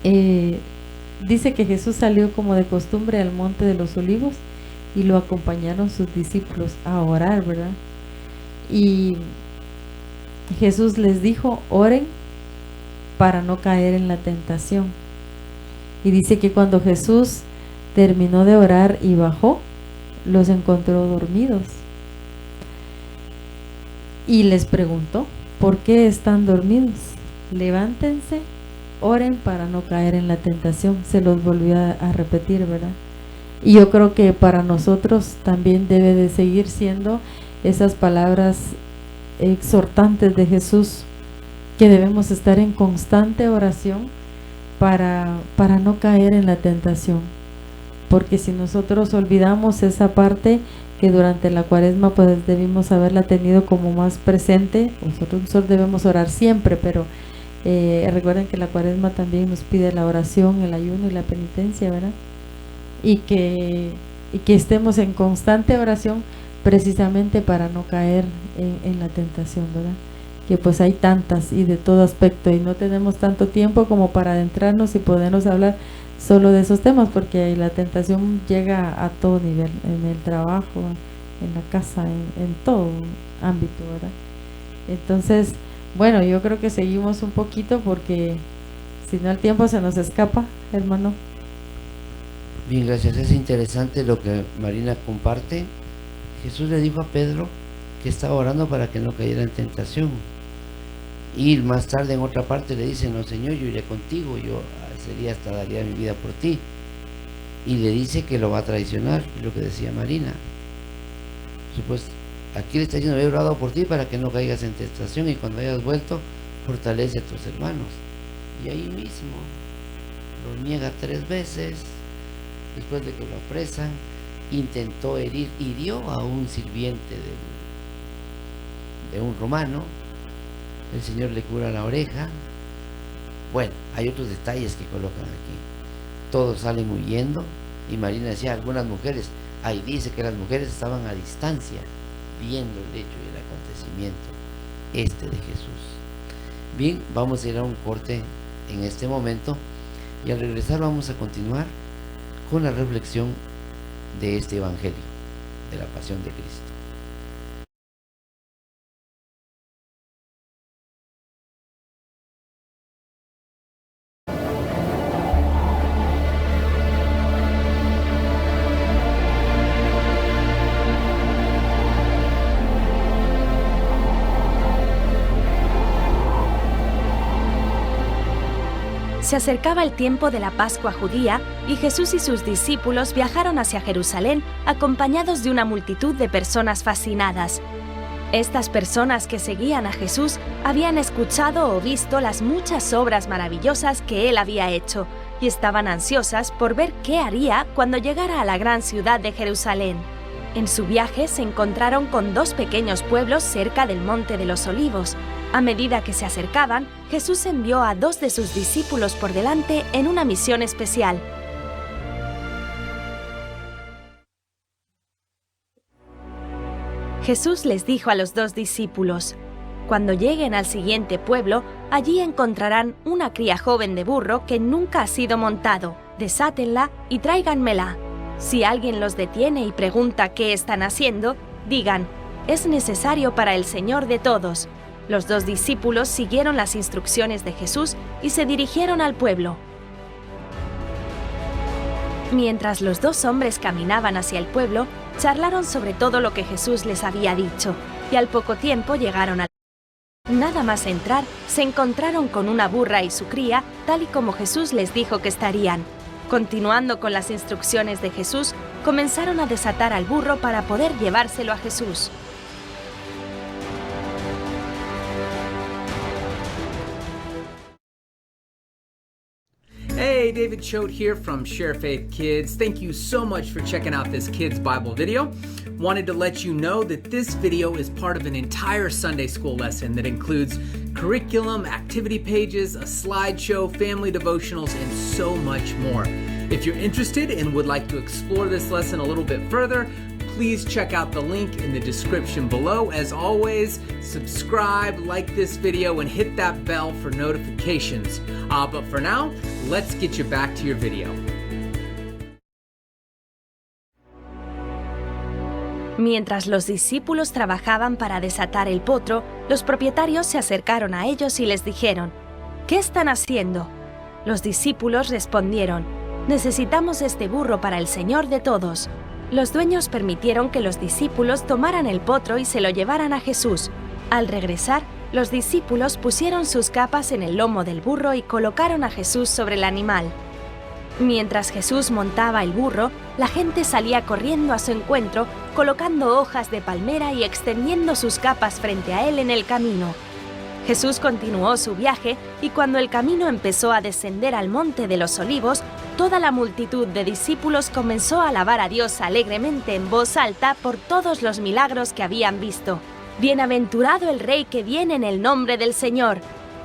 dice que Jesús salió como de costumbre al monte de los olivos y lo acompañaron sus discípulos a orar, ¿verdad? Y Jesús les dijo, oren para no caer en la tentación. Y dice que cuando Jesús terminó de orar y bajó, los encontró dormidos. Y les preguntó, ¿por qué están dormidos? Levántense, oren para no caer en la tentación. Se los volvió a repetir, ¿verdad? Y yo creo que para nosotros también debe de seguir siendo esas palabras exhortantes de Jesús, que debemos estar en constante oración para no caer en la tentación. Porque si nosotros olvidamos esa parte que durante la Cuaresma pues debimos haberla tenido como más presente, nosotros debemos orar siempre, pero recuerden que la Cuaresma también nos pide la oración, el ayuno y la penitencia, ¿verdad? Y que estemos en constante oración precisamente para no caer en la tentación, ¿verdad? Que pues hay tantas y de todo aspecto, y no tenemos tanto tiempo como para adentrarnos y podernos hablar solo de esos temas, porque la tentación llega a todo nivel, en el trabajo, en la casa, en todo ámbito, ¿verdad? Entonces, bueno, yo creo que seguimos un poquito porque si no el tiempo se nos escapa, hermano. Bien, gracias. Es interesante lo que Marina comparte. Jesús le dijo a Pedro que estaba orando para que no cayera en tentación. Y más tarde en otra parte le dice, no Señor, yo iré contigo, yo hasta daría mi vida por ti. Y le dice que lo va a traicionar, lo que decía Marina. Pues aquí le está diciendo, he orado por ti para que no caigas en tentación, y cuando hayas vuelto, fortalece a tus hermanos. Y ahí mismo lo niega 3 veces. Después de que lo apresan, intentó hirió a un sirviente de un romano. El Señor le cura la oreja. Bueno, hay otros detalles que colocan aquí. Todos salen huyendo, y Marina decía, algunas mujeres, ahí dice que las mujeres estaban a distancia viendo el hecho y el acontecimiento de Jesús. Bien, vamos a ir a un corte en este momento, y al regresar vamos a continuar con la reflexión de este evangelio de la pasión de Cristo. Se acercaba el tiempo de la Pascua judía y Jesús y sus discípulos viajaron hacia Jerusalén acompañados de una multitud de personas fascinadas. Estas personas que seguían a Jesús habían escuchado o visto las muchas obras maravillosas que él había hecho y estaban ansiosas por ver qué haría cuando llegara a la gran ciudad de Jerusalén. En su viaje se encontraron con 2 pequeños pueblos cerca del Monte de los Olivos. A medida que se acercaban, Jesús envió a 2 de sus discípulos por delante en una misión especial. Jesús les dijo a los 2 discípulos, «Cuando lleguen al siguiente pueblo, allí encontrarán una cría joven de burro que nunca ha sido montado. Desátenla y tráiganmela. Si alguien los detiene y pregunta qué están haciendo, digan, es necesario para el Señor de todos». Los 2 discípulos siguieron las instrucciones de Jesús y se dirigieron al pueblo. Mientras los 2 hombres caminaban hacia el pueblo, charlaron sobre todo lo que Jesús les había dicho, y al poco tiempo llegaron al... Nada más entrar, se encontraron con una burra y su cría, tal y como Jesús les dijo que estarían. Continuando con las instrucciones de Jesús, comenzaron a desatar al burro para poder llevárselo a Jesús. Hey, David Choate here from Share Faith Kids. Thank you so much for checking out this Kids Bible video. Wanted to let you know that this video is part of an entire Sunday school lesson that includes curriculum, activity pages, a slideshow, family devotionals, and so much more. If you're interested and would like to explore this lesson a little bit further, please check out the link in the description below. As always, subscribe, like this video, and hit that bell for notifications. But for now, let's get you back to your video. Mientras los discípulos trabajaban para desatar el potro, los propietarios se acercaron a ellos y les dijeron: ¿Qué están haciendo? Los discípulos respondieron: Necesitamos este burro para el Señor de todos. Los dueños permitieron que los discípulos tomaran el potro y se lo llevaran a Jesús. Al regresar, los discípulos pusieron sus capas en el lomo del burro y colocaron a Jesús sobre el animal. Mientras Jesús montaba el burro, la gente salía corriendo a su encuentro, colocando hojas de palmera y extendiendo sus capas frente a él en el camino. Jesús continuó su viaje y cuando el camino empezó a descender al monte de los Olivos, toda la multitud de discípulos comenzó a alabar a Dios alegremente en voz alta por todos los milagros que habían visto. Bienaventurado el Rey que viene en el nombre del Señor,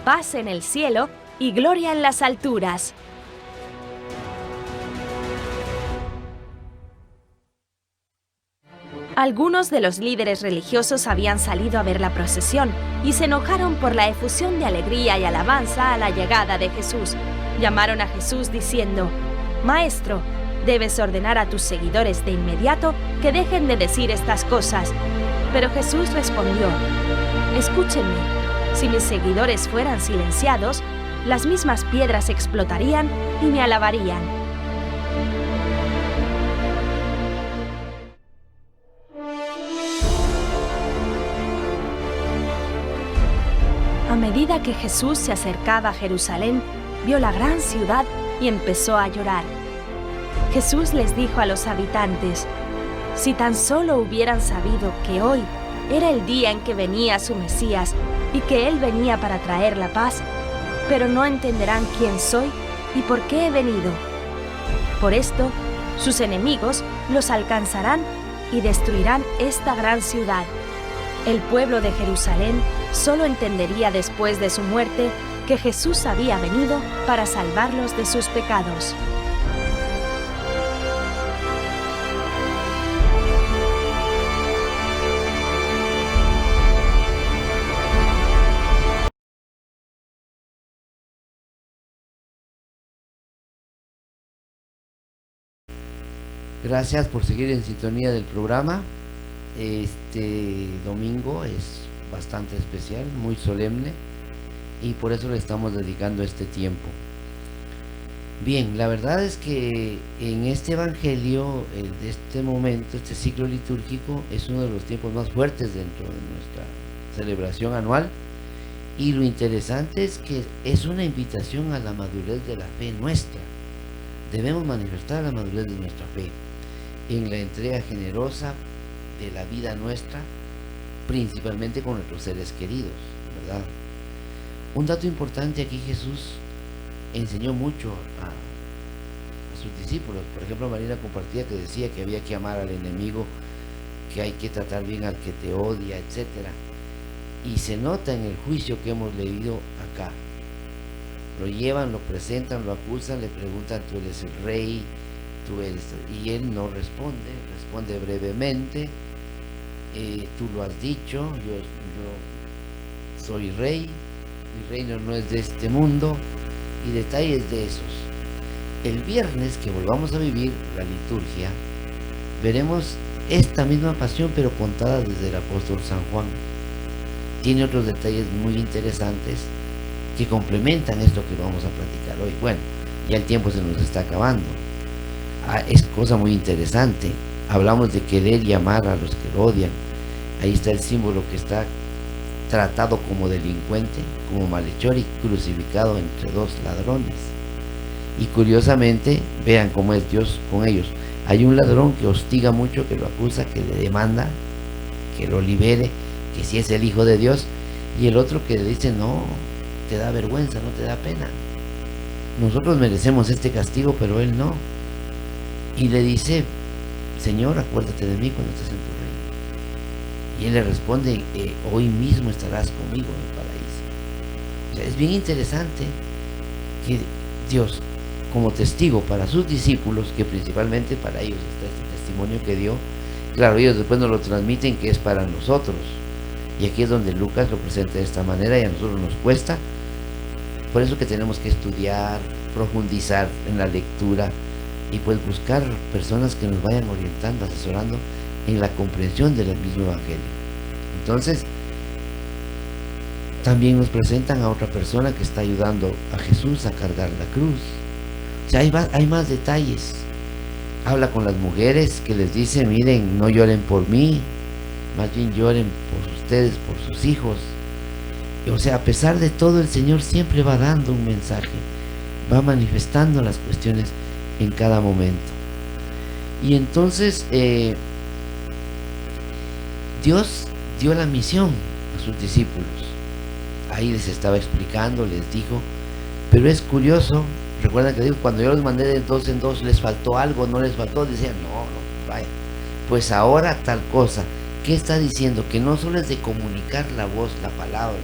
paz en el cielo y gloria en las alturas. Algunos de los líderes religiosos habían salido a ver la procesión y se enojaron por la efusión de alegría y alabanza a la llegada de Jesús. Llamaron a Jesús diciendo: Maestro, debes ordenar a tus seguidores de inmediato que dejen de decir estas cosas. Pero Jesús respondió: Escúchenme, si mis seguidores fueran silenciados, las mismas piedras explotarían y me alabarían. A medida que Jesús se acercaba a Jerusalén, vio la gran ciudad y empezó a llorar. Jesús les dijo a los habitantes: Si tan solo hubieran sabido que hoy era el día en que venía su Mesías y que Él venía para traer la paz, pero no entenderán quién soy y por qué he venido. Por esto, sus enemigos los alcanzarán y destruirán esta gran ciudad. El pueblo de Jerusalén solo entendería después de su muerte que Jesús había venido para salvarlos de sus pecados. Gracias por seguir en sintonía del programa. Este domingo es bastante especial, muy solemne, y por eso le estamos dedicando este tiempo. Bien, la verdad es que en este evangelio, de este momento, este ciclo litúrgico, es uno de los tiempos más fuertes dentro de nuestra celebración anual, y lo interesante es que es una invitación a la madurez de la fe nuestra. Debemos manifestar la madurez de nuestra fe en la entrega generosa de la vida nuestra, principalmente con nuestros seres queridos, ¿verdad? Un dato importante aquí: Jesús enseñó mucho a sus discípulos. Por ejemplo, Marina compartía que decía que había que amar al enemigo, que hay que tratar bien al que te odia, etcétera. Y se nota en el juicio que hemos leído acá. Lo llevan, lo presentan, lo acusan, le preguntan: tú eres el rey, tú eres... Y él no responde, responde brevemente: tú lo has dicho, yo soy rey, mi reino no es de este mundo, y detalles de esos. El viernes que volvamos a vivir la liturgia, veremos esta misma pasión, pero contada desde el apóstol San Juan. Tiene otros detalles muy interesantes que complementan esto que vamos a platicar hoy. Bueno, ya el tiempo se nos está acabando. Es cosa muy interesante. Hablamos de querer y amar a los que lo odian. Ahí está el símbolo que está tratado como delincuente, como malhechor y crucificado entre dos ladrones. Y curiosamente, vean cómo es Dios con ellos. Hay un ladrón que hostiga mucho, que lo acusa, que le demanda que lo libere, que si es el Hijo de Dios, y el otro que le dice: no, te da vergüenza, no te da pena. nosotros merecemos este castigo, pero él no. Y le dice, Señor, acuérdate de mí cuando estés en tu reino. Y él le responde, hoy mismo estarás conmigo en el paraíso. O sea, es bien interesante que Dios, como testigo para sus discípulos, que principalmente para ellos está este testimonio que dio, claro, ellos después nos lo transmiten que es para nosotros. Y aquí es donde Lucas lo presenta de esta manera y a nosotros nos cuesta. Por eso que tenemos que estudiar, profundizar en la lectura y pues buscar personas que nos vayan orientando, asesorando en la comprensión del mismo Evangelio. Entonces, también nos presentan a otra persona que está ayudando a Jesús a cargar la cruz. O sea, hay más detalles. Habla con las mujeres que les dice, miren, no lloren por mí, más bien lloren por ustedes, por sus hijos. O sea, a pesar de todo, el Señor siempre va dando un mensaje, va manifestando las cuestiones en cada momento. Y entonces Dios dio la misión a sus discípulos. Ahí les estaba explicando, les dijo, pero es curioso, recuerdan que digo, cuando yo los mandé de dos en dos, ¿les faltó algo? ¿No les faltó? Decían, no, vaya, pues ahora tal cosa. ¿Qué está diciendo? Que no solo es de comunicar la voz, la palabra,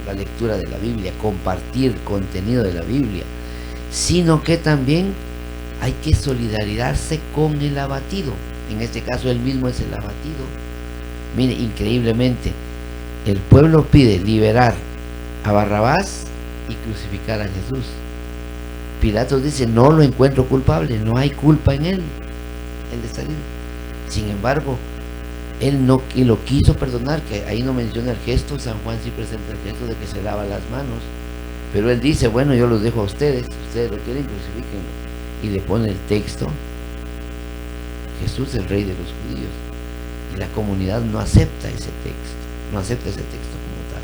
la lectura de la Biblia, compartir contenido de la Biblia, sino que también hay que solidarizarse con el abatido. En este caso él mismo es el abatido. Mire, increíblemente, el pueblo pide liberar a Barrabás y crucificar a Jesús. Pilatos dice, no lo encuentro culpable, no hay culpa en él, el de salir. Sin embargo, él no lo quiso perdonar, que ahí no menciona el gesto. San Juan sí presenta el gesto de que se lava las manos, pero él dice, bueno, yo los dejo a ustedes, ustedes lo quieren, crucifíquenlo. Y le pone el texto, Jesús el Rey de los judíos. Y la comunidad no acepta ese texto, no acepta ese texto como tal.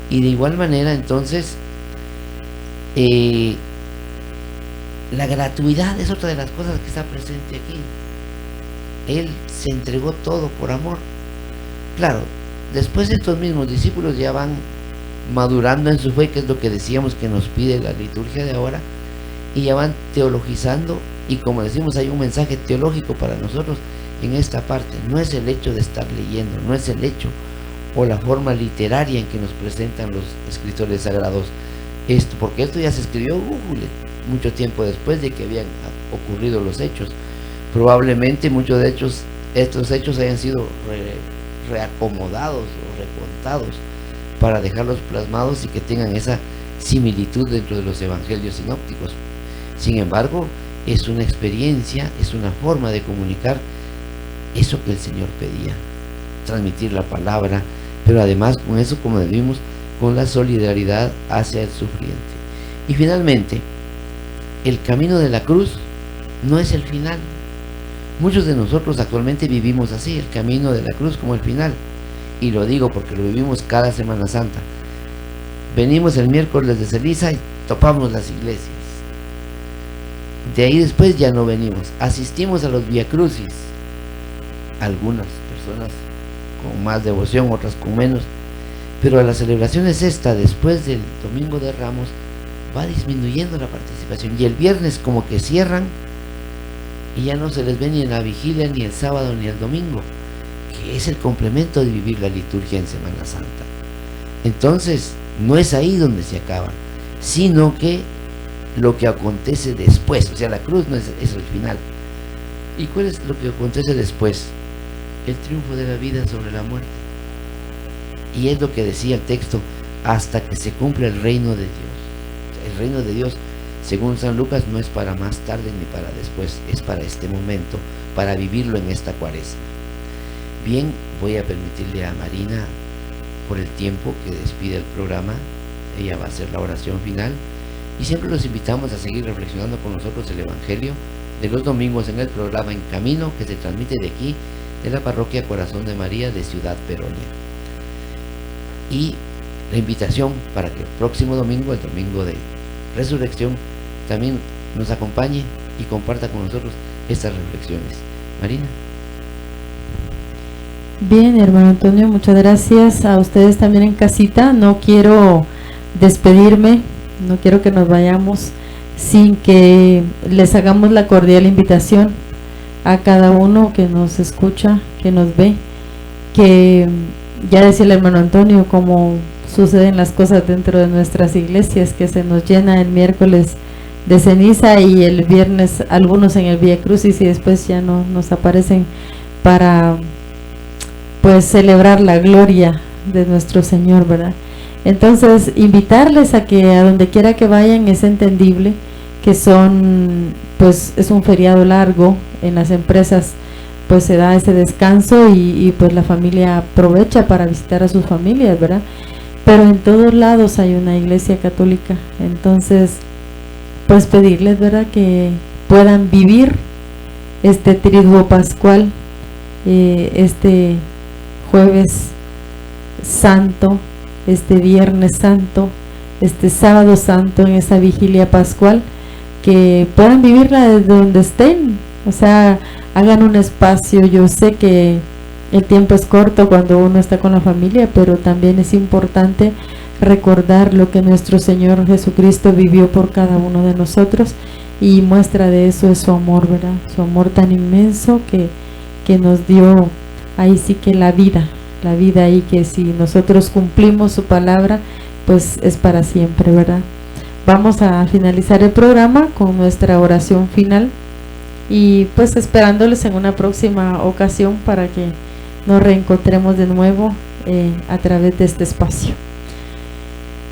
Y de igual manera, entonces, la gratuidad es otra de las cosas que está presente aquí. Él se entregó todo por amor. Claro, después estos mismos discípulos ya van madurando en su fe, que es lo que decíamos que nos pide la liturgia de ahora, y ya van teologizando, y como decimos, hay un mensaje teológico para nosotros en esta parte. No es el hecho de estar leyendo, no es el hecho o la forma literaria en que nos presentan los escritores sagrados esto, porque esto ya se escribió mucho tiempo después de que habían ocurrido los hechos. Probablemente muchos de estos hechos hayan sido reacomodados o recontados para dejarlos plasmados y que tengan esa similitud dentro de los evangelios sinópticos. Sin embargo, es una experiencia, es una forma de comunicar eso que el Señor pedía, transmitir la palabra, pero además con eso, como decimos, con la solidaridad hacia el sufriente. Y finalmente, el camino de la cruz no es el final. Muchos de nosotros actualmente vivimos así, el camino de la cruz como el final, y lo digo porque lo vivimos cada Semana Santa. Venimos el miércoles de ceniza y topamos las iglesias. De ahí después ya no venimos, asistimos a los Vía Crucis, algunas personas con más devoción, otras con menos, pero a las celebraciones después del Domingo de Ramos, va disminuyendo la participación, y el viernes como que cierran y ya no se les ve ni en la vigilia, ni el sábado, ni el domingo, que es el complemento de vivir la liturgia en Semana Santa. Entonces, no es ahí donde se acaba, sino que lo que acontece después, o sea, la cruz no es el final. ¿Y cuál es lo que acontece después? El triunfo de la vida sobre la muerte. Y es lo que decía el texto, hasta que se cumpla el reino de Dios. El reino de Dios, según San Lucas, no es para más tarde ni para después, es para este momento, para vivirlo en esta Cuaresma. Bien, voy a permitirle a Marina, por el tiempo que despide el programa, ella va a hacer la oración final, y siempre los invitamos a seguir reflexionando con nosotros el Evangelio de los domingos en el programa En Camino, que se transmite de aquí, de la Parroquia Corazón de María de Ciudad Peronia. Y la invitación para que el próximo domingo, el domingo de Resurrección, también nos acompañe y comparta con nosotros estas reflexiones. Marina. Bien, hermano Antonio, muchas gracias a ustedes también en casita. No quiero despedirme No quiero que nos vayamos sin que les hagamos la cordial invitación a cada uno que nos escucha, que nos ve, que ya decía el hermano Antonio cómo suceden las cosas dentro de nuestras iglesias, que se nos llena el miércoles de ceniza y el viernes algunos en el Vía Crucis y después ya no nos aparecen para pues celebrar la gloria de nuestro Señor, ¿verdad? Entonces invitarles a que a donde quiera que vayan, es entendible que pues es un feriado largo en las empresas, pues se da ese descanso y pues la familia aprovecha para visitar a sus familias, ¿verdad? Pero en todos lados hay una iglesia católica, entonces pues pedirles, ¿verdad?, que puedan vivir este triduo pascual, este jueves santo, este viernes santo, este sábado santo, en esa vigilia pascual, que puedan vivirla desde donde estén, o sea, hagan un espacio. Yo sé que el tiempo es corto cuando uno está con la familia, pero también es importante recordar lo que nuestro Señor Jesucristo vivió por cada uno de nosotros, y muestra de eso es su amor, ¿verdad? Su amor tan inmenso que nos dio ahí sí que la vida, y que si nosotros cumplimos su palabra, pues es para siempre, ¿verdad? Vamos a finalizar el programa con nuestra oración final y pues esperándoles en una próxima ocasión para que nos reencontremos de nuevo a través de este espacio.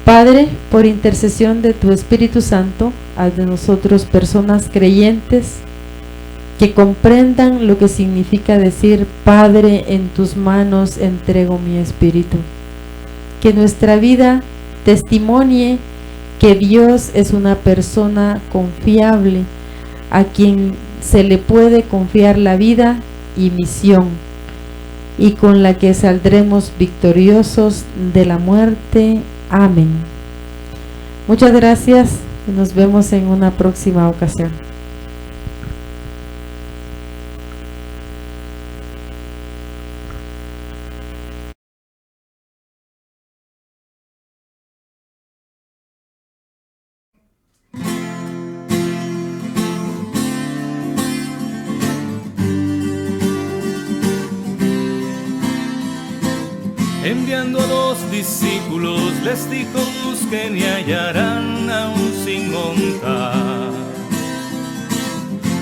Padre, por intercesión de tu Espíritu Santo, haz de nosotros personas creyentes que comprendan lo que significa decir: Padre, en tus manos entrego mi espíritu. Que nuestra vida testimonie que Dios es una persona confiable, a quien se le puede confiar la vida y misión, y con la que saldremos victoriosos de la muerte. Amén. Muchas gracias y nos vemos en una próxima ocasión. Enviando a 2 discípulos, les dijo: busquen y hallarán aún sin montar.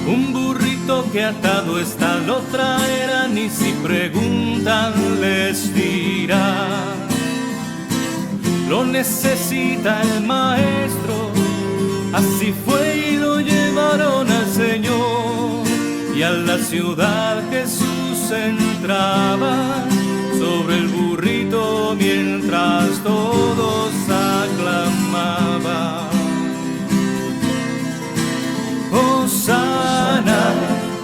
Un burrito que atado está lo traerán, y si preguntan les dirá: lo necesita el maestro. Así fue y lo llevaron al Señor, y a la ciudad Jesús entraba sobre el burrito mientras todos aclamaban: Hosana,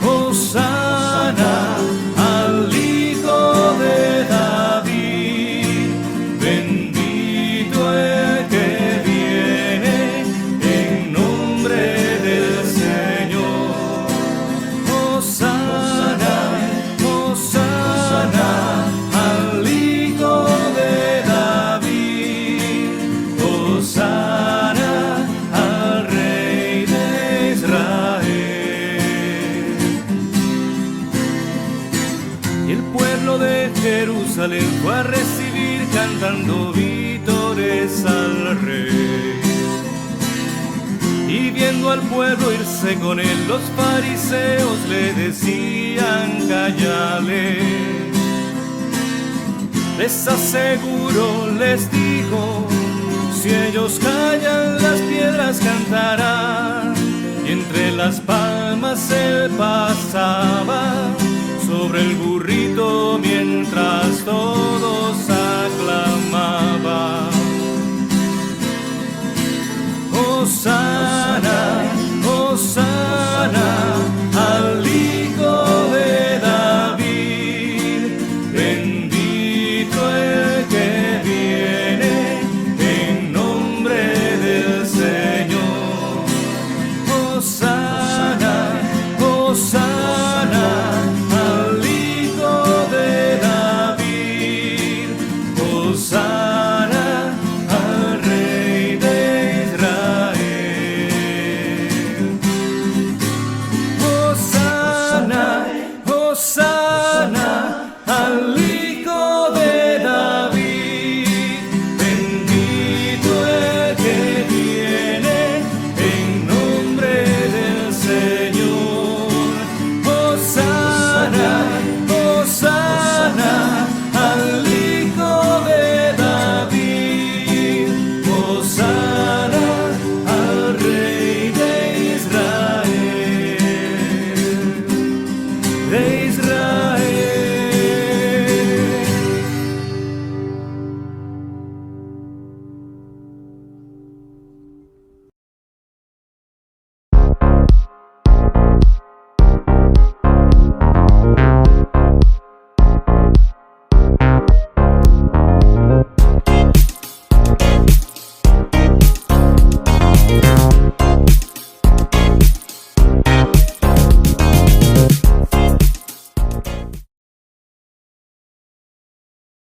Hosana, al Hijo de David, bendito el que viene en nombre del Señor. Hosana, Hosana, Jerusalén fue a recibir cantando vítores al Rey. Y viendo al pueblo irse con él, los fariseos le decían: cállale. Les aseguro, les dijo, si ellos callan, las piedras cantarán. Y entre las palmas él pasaba sobre el burrito mientras todos aclamaban: Hosana, Hosana, al Hijo de David, bendito el que viene en nombre del Señor. Hosana, Hosana, al Hijo de David, Hosana, al